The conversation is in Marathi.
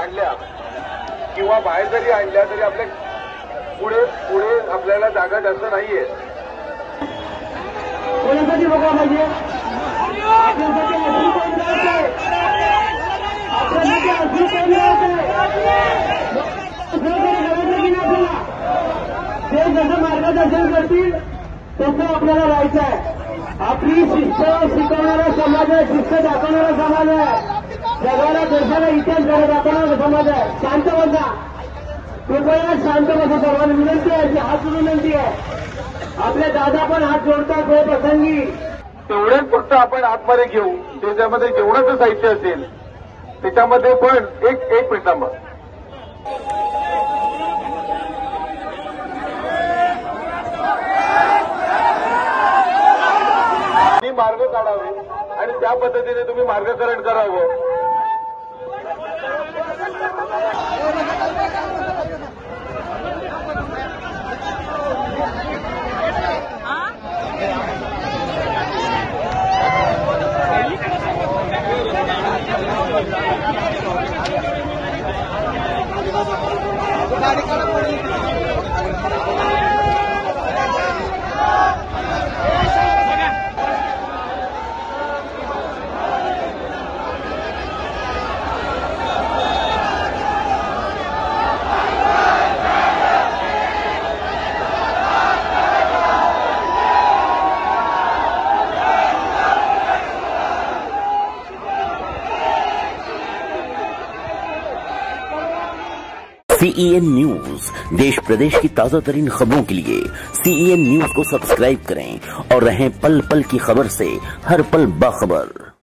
आणल्या किंवा बाहेर जरी आणल्या तरी आपल्या पुढे पुढे आपल्याला जागा जास्त नाहीये. कोणासाठी बघा पाहिजे ते जसं मार्गदर्शन करतील तसं आपल्याला राहायचं आहे. आपली शिस्त शिकवणारा समाज आहे, शिस्त दाखवणारा समाज आहे, जगाला देशाला इतिहास घडत दाखवणारा समाज आहे. शांत बसा, कृपया शांत बसा. सर्वांना विनंती आहे, की हात विनंती आहे. आपले दादा पण हात जोडतात हे प्रसंगी. तेवढेच फक्त आपण आतमध्ये घेऊ. त्याच्यामध्ये जेवढं साहित्य असेल त्याच्यामध्ये पण एक मिनिट थांबा. मार्ग काढावे आणि त्या पद्धतीने तुम्ही मार्गकरण करावं. CEN न्यूज, देश प्रदेश की ताजा तरीन खबरों के लिए CEN न्यूज को सब्सक्राइब करें और रहें पल पल की खबर से हर पल बाखबर.